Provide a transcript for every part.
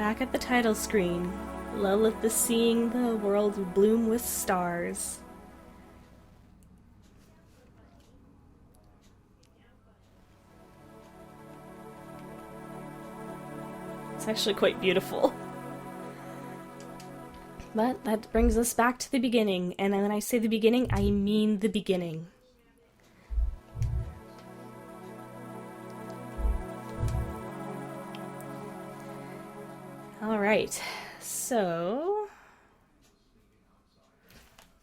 Back at the title screen, Lilith is seeing the world bloom with stars. It's actually quite beautiful. But that brings us back to the beginning, and when I say the beginning, I mean the beginning. Alright, so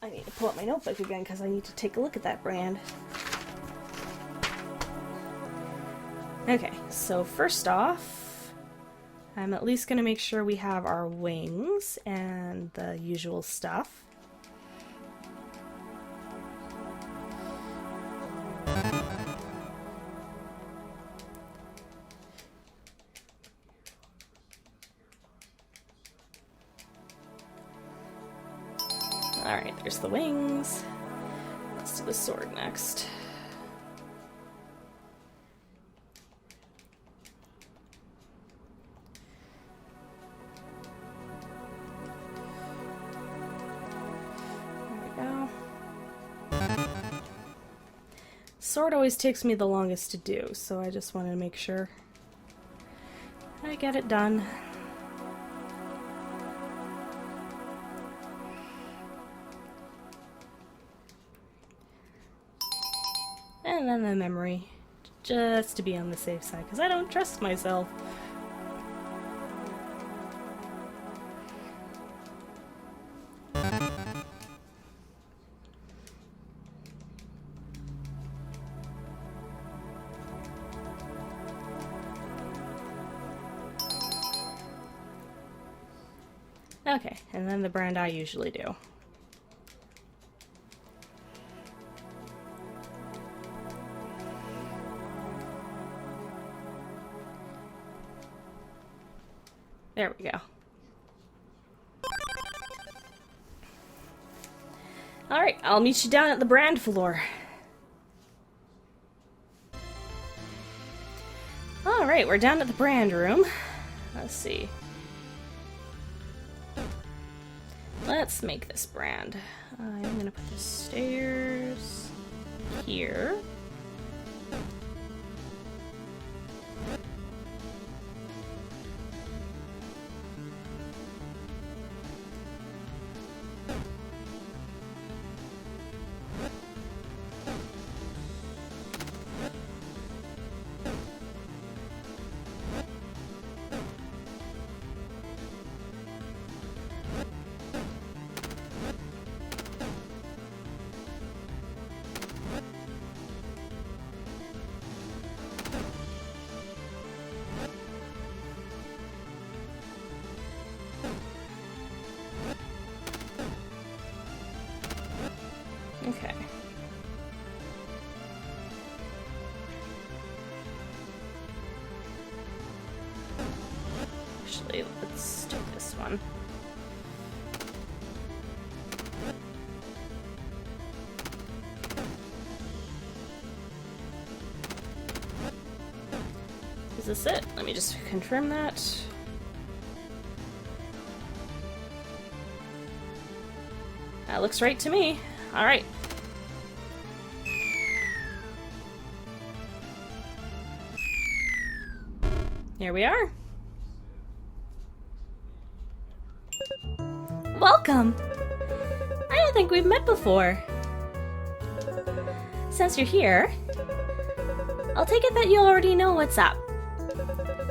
I need to pull up my notebook again because I need to take a look at that brand. Okay, so first off, I'm at least going to make sure we have our wings and the usual stuff. Alright, there's the wings. Let's do the sword next. There we go. Sword always takes me the longest to do, so I just wanted to make sure I get it done. And then the memory, just to be on the safe side, because I don't trust myself. Okay, and then the brand I usually do. There we go. Alright, I'll meet you down at the brand floor. Alright, we're down at the brand room. Let's see. Let's make this brand. I'm gonna put the stairs here. Okay. Actually, let's do this one. Is this it? Let me just confirm that. That looks right to me. All right. Here we are. Welcome! I don't think we've met before. Since you're here, I'll take it that you already know what's up.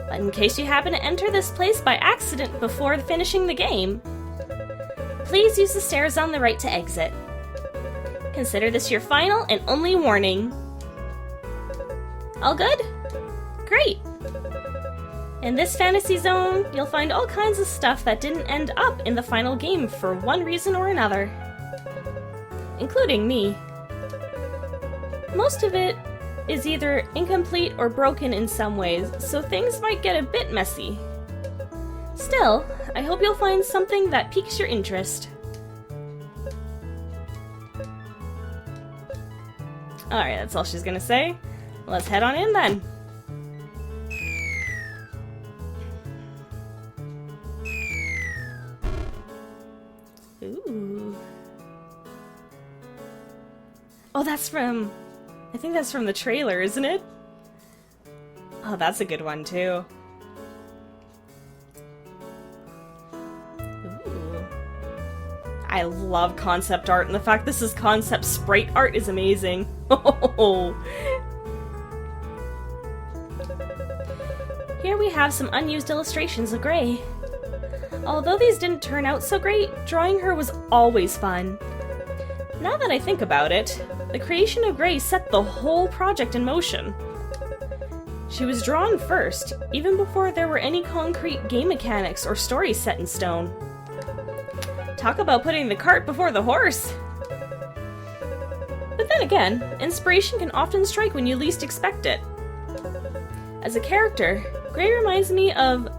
But in case you happen to enter this place by accident before finishing the game, please use the stairs on the right to exit. Consider this your final and only warning. All good? Great! In this fantasy zone, you'll find all kinds of stuff that didn't end up in the final game for one reason or another. Including me. Most of it is either incomplete or broken in some ways, so things might get a bit messy. Still, I hope you'll find something that piques your interest. Alright, that's all she's gonna say. Let's head on in then. Ooh. Oh, that's from... I think that's from the trailer, isn't it? Oh, that's a good one, too. Ooh. I love concept art, and the fact this is concept sprite art is amazing. Oh. Here we have some unused illustrations of Gray. Although these didn't turn out so great, drawing her was always fun. Now that I think about it, the creation of Gray set the whole project in motion. She was drawn first, even before there were any concrete game mechanics or stories set in stone. Talk about putting the cart before the horse! But then again, inspiration can often strike when you least expect it. As a character, Gray reminds me of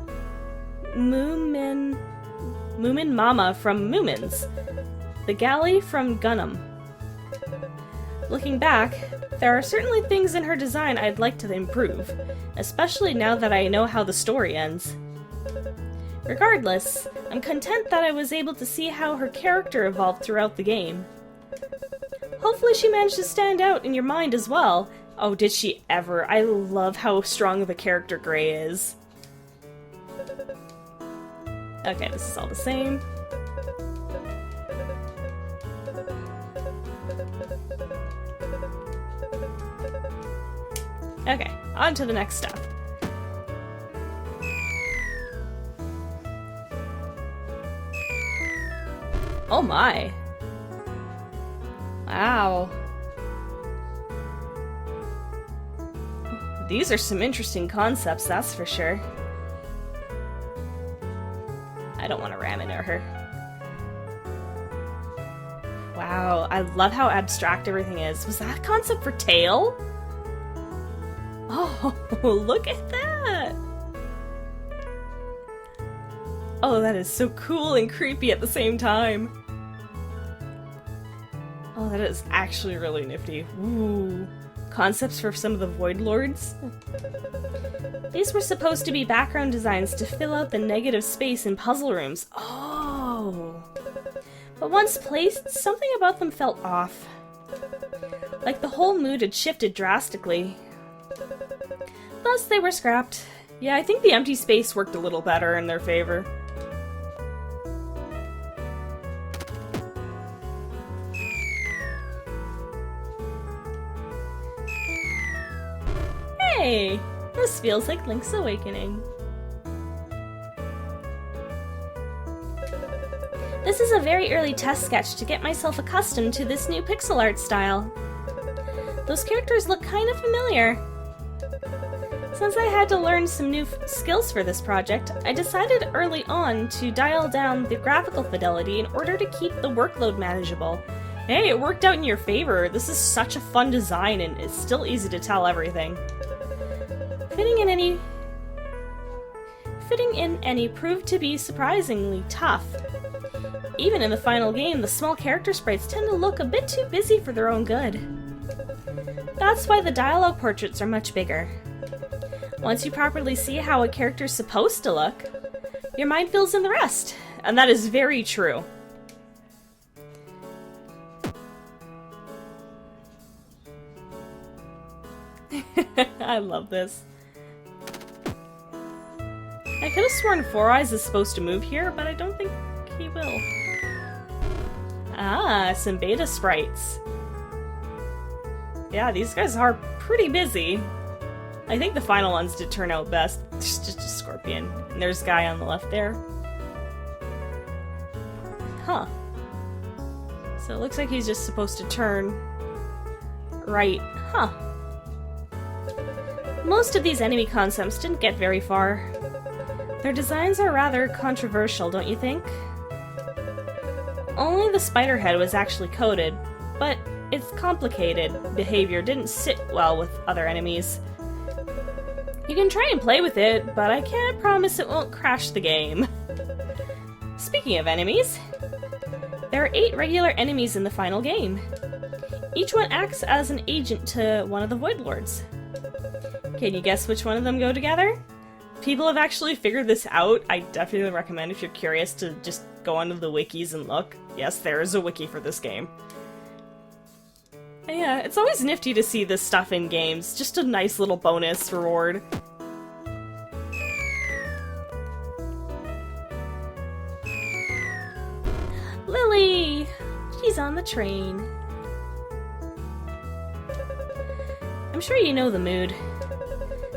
Moomin Mama from Moomins, the galley from Gunham. Looking back, there are certainly things in her design I'd like to improve, especially now that I know how the story ends. Regardless, I'm content that I was able to see how her character evolved throughout the game. Hopefully she managed to stand out in your mind as well. Oh, did she ever? I love how strong of a character Gray is. Okay, this is all the same. Okay, on to the next step. Oh my! Wow. These are some interesting concepts, that's for sure. I don't want to ram into her. Wow, I love how abstract everything is. Was that a concept for Tail? Oh, look at that! Oh, that is so cool and creepy at the same time. Oh, that is actually really nifty. Ooh. Concepts for some of the Void Lords? These were supposed to be background designs to fill out the negative space in puzzle rooms. Oh! But once placed, something about them felt off. Like the whole mood had shifted drastically. Thus, they were scrapped. Yeah, I think the empty space worked a little better in their favor. Hey! This feels like Link's Awakening. This is a very early test sketch to get myself accustomed to this new pixel art style. Those characters look kind of familiar. Since I had to learn some new skills for this project, I decided early on to dial down the graphical fidelity in order to keep the workload manageable. Hey, it worked out in your favor. This is such a fun design and it's still easy to tell everything. Fitting in any proved to be surprisingly tough. Even in the final game, the small character sprites tend to look a bit too busy for their own good. That's why the dialogue portraits are much bigger. Once you properly see how a character's supposed to look, your mind fills in the rest. And that is very true. I love this. I could have sworn Four Eyes is supposed to move here, but I don't think he will. Ah, some beta sprites. Yeah, these guys are pretty busy. I think the final ones did turn out best. There's just a scorpion. And there's a guy on the left there. Huh. So it looks like he's just supposed to turn right. Huh. Most of these enemy concepts didn't get very far. Their designs are rather controversial, don't you think? Only the spider head was actually coded, but its complicated behavior didn't sit well with other enemies. You can try and play with it, but I can't promise it won't crash the game. Speaking of enemies, there are 8 regular enemies in the final game. Each one acts as an agent to one of the Void Lords. Can you guess which one of them go together? People have actually figured this out. I definitely recommend if you're curious to just go onto the wikis and look. Yes, there is a wiki for this game. And yeah, it's always nifty to see this stuff in games. Just a nice little bonus reward. Lily! She's on the train. I'm sure you know the mood.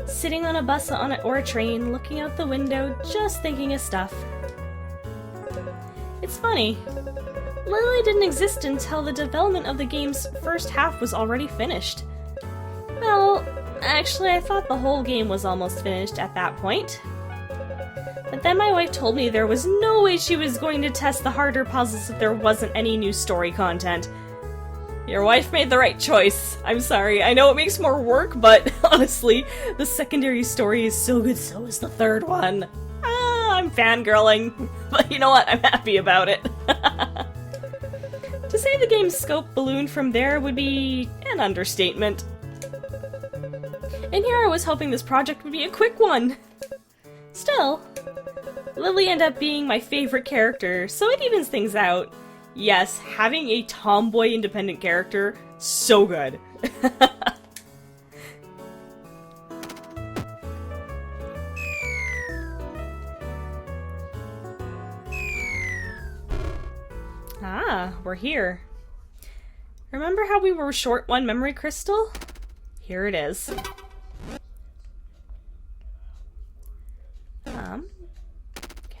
Sitting on a bus or a train, looking out the window, just thinking of stuff. It's funny. Lily didn't exist until the development of the game's first half was already finished. Well, actually, I thought the whole game was almost finished at that point. But then my wife told me there was no way she was going to test the harder puzzles if there wasn't any new story content. Your wife made the right choice. I'm sorry, I know it makes more work, but honestly, the secondary story is so good, so is the third one. I'm fangirling, but you know what? I'm happy about it. To say the game's scope ballooned from there would be an understatement. And here I was hoping this project would be a quick one. Still, Lily ended up being my favorite character, so it evens things out. Yes, having a tomboy independent character, so good. Ah, we're here. Remember how we were short one memory crystal? Here it is.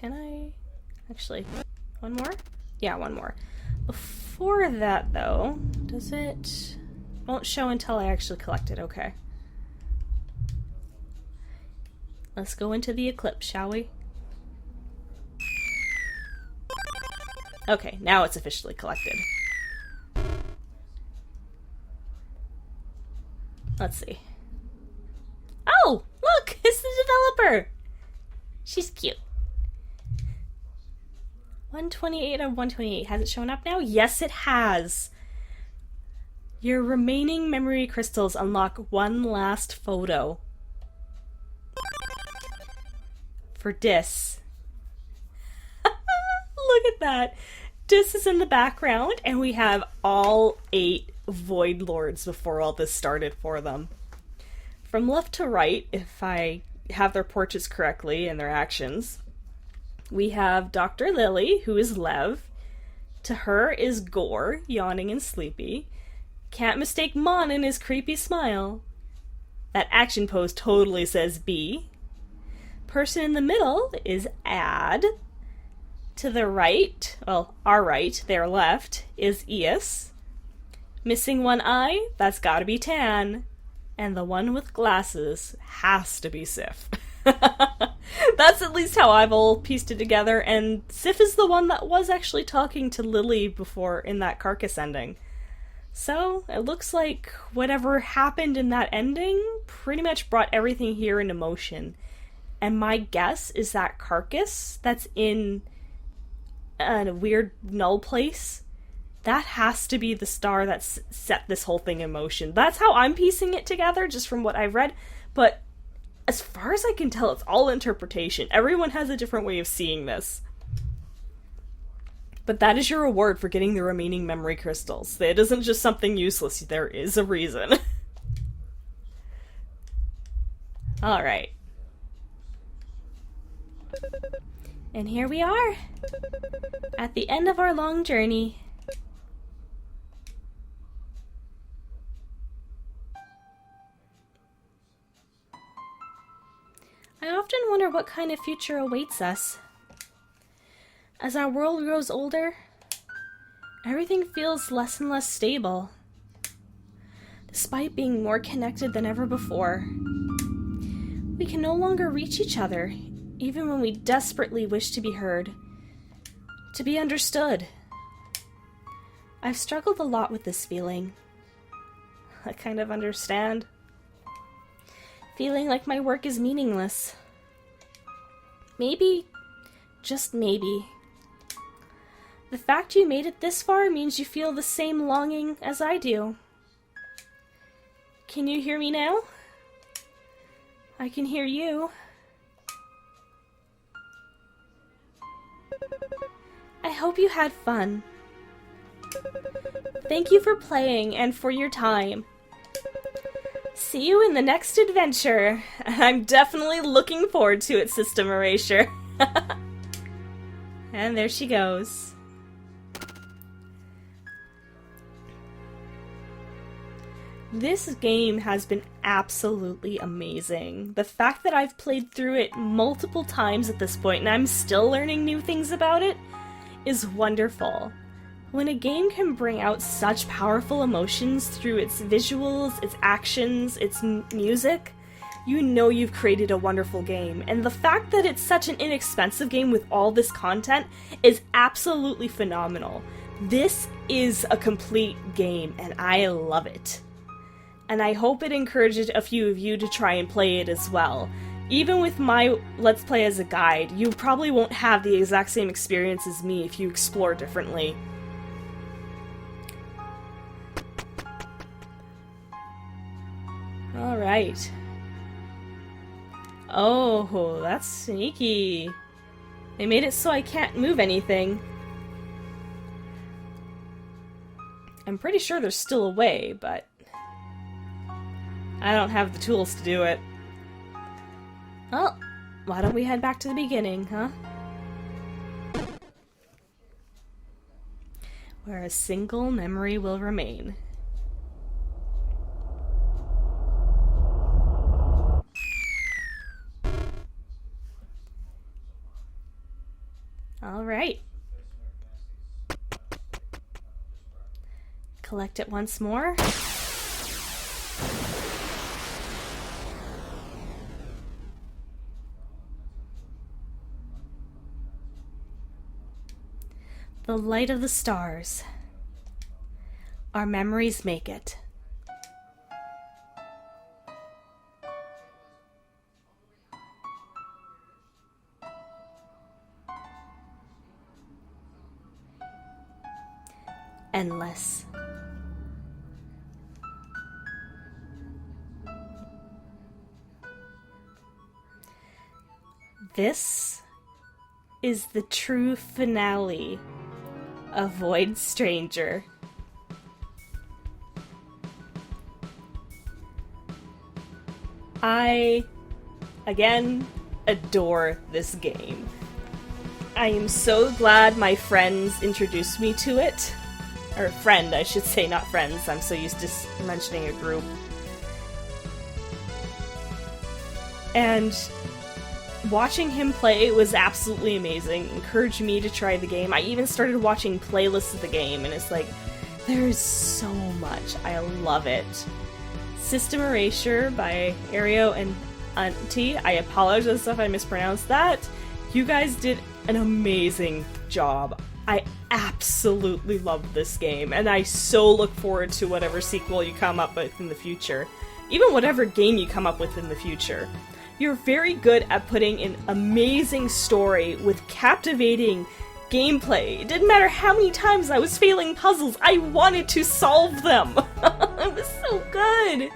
Can I... Actually, one more? Yeah, one more. Before that, though, does it... Won't show until I actually collect it, okay. Let's go into the eclipse, shall we? Okay, now it's officially collected. Let's see. Oh, look! It's the developer! She's cute. 128 of 128. Has it shown up now? Yes, it has. Your remaining memory crystals unlock one last photo. For Dis. Look at that. Dis is in the background, and we have all 8 Void Lords before all this started for them. From left to right, if I have their portraits correctly and their actions, we have Dr. Lily, who is Lev. To her is Gore, yawning and sleepy. Can't mistake Mon in his creepy smile. That action pose totally says B. Person in the middle is Ad. To the right, well, our right, their left, is Eus. Missing one eye, that's gotta be Tan. And the one with glasses has to be Sif. That's at least how I've all pieced it together, and Sif is the one that was actually talking to Lily before in that carcass ending. So, it looks like whatever happened in that ending pretty much brought everything here into motion. And my guess is that carcass that's in a weird null place, that has to be the star that's set this whole thing in motion. That's how I'm piecing it together, just from what I've read, but as far as I can tell, it's all interpretation. Everyone has a different way of seeing this. But that is your reward for getting the remaining memory crystals. It isn't just something useless, there is a reason. Alright. And here we are, at the end of our long journey. I often wonder what kind of future awaits us. As our world grows older, everything feels less and less stable, despite being more connected than ever before. We can no longer reach each other, even when we desperately wish to be heard, to be understood. I've struggled a lot with this feeling. I kind of understand. Feeling like my work is meaningless. Maybe, just maybe, the fact you made it this far means you feel the same longing as I do. Can you hear me now? I can hear you. I hope you had fun. Thank you for playing and for your time. See you in the next adventure. I'm definitely looking forward to it, System Erasure. And there she goes. This game has been absolutely amazing. The fact that I've played through it multiple times at this point and I'm still learning new things about it is wonderful. When a game can bring out such powerful emotions through its visuals, its actions, its music, you know you've created a wonderful game. And the fact that it's such an inexpensive game with all this content is absolutely phenomenal. This is a complete game and I love it. And I hope it encouraged a few of you to try and play it as well. Even with my Let's Play as a guide, you probably won't have the exact same experience as me if you explore differently. Alright. Oh, that's sneaky. They made it so I can't move anything. I'm pretty sure there's still a way, but I don't have the tools to do it. Well, why don't we head back to the beginning, huh? Where a single memory will remain. Alright. Collect it once more. The light of the stars. Our memories make it. Endless. This is the true finale of Void Stranger. I, again, adore this game. I am so glad my friends introduced me to it. Or friend, I should say, not friends. I'm so used to mentioning a group. And watching him play was absolutely amazing. Encouraged me to try the game. I even started watching playlists of the game, and it's like, there's so much. I love it. System Erasure by Ario and Auntie. I apologize if I mispronounced that. You guys did an amazing job. I absolutely love this game, and I so look forward to whatever sequel you come up with in the future. Even whatever game you come up with in the future. You're very good at putting an amazing story with captivating gameplay. It didn't matter how many times I was failing puzzles, I wanted to solve them! It was so good!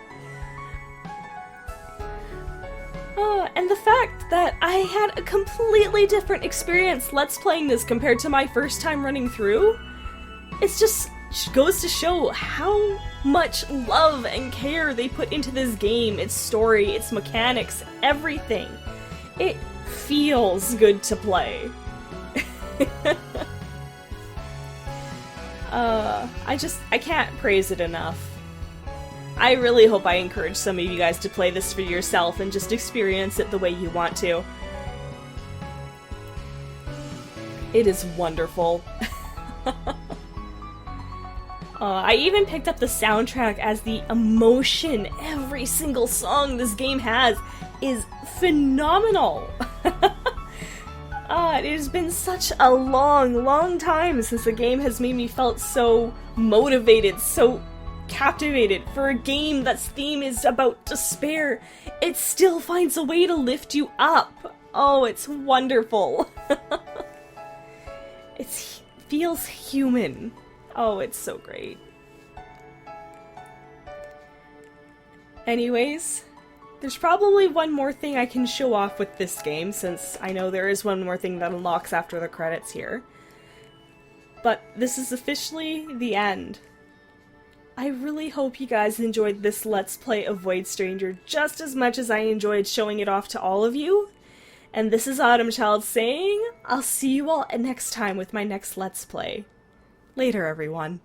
And the fact that I had a completely different experience Let's Playing this compared to my first time running through, it's just goes to show how much love and care they put into this game, its story, its mechanics, everything. It feels good to play. I can't praise it enough. I really hope I encourage some of you guys to play this for yourself and just experience it the way you want to. It is wonderful. I even picked up the soundtrack as the emotion every single song this game has is phenomenal. It has been such a long time since a game has made me felt so motivated, so captivated. For a game that's theme is about despair, it still finds a way to lift you up. Oh, it's wonderful. It feels human. Oh, it's so great. Anyways, there's probably one more thing I can show off with this game, since I know there is one more thing that unlocks after the credits here. But this is officially the end. I really hope you guys enjoyed this Let's Play of Void Stranger just as much as I enjoyed showing it off to all of you. And this is Autumn Child saying, I'll see you all next time with my next Let's Play. Later, everyone.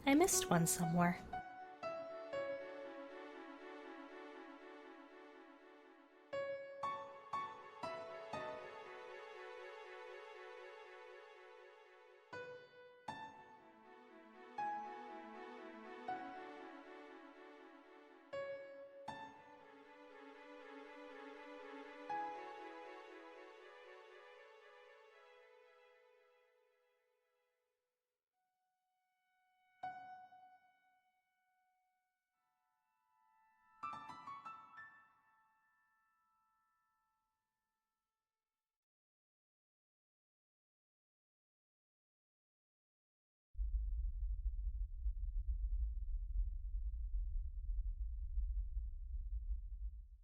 I missed one somewhere.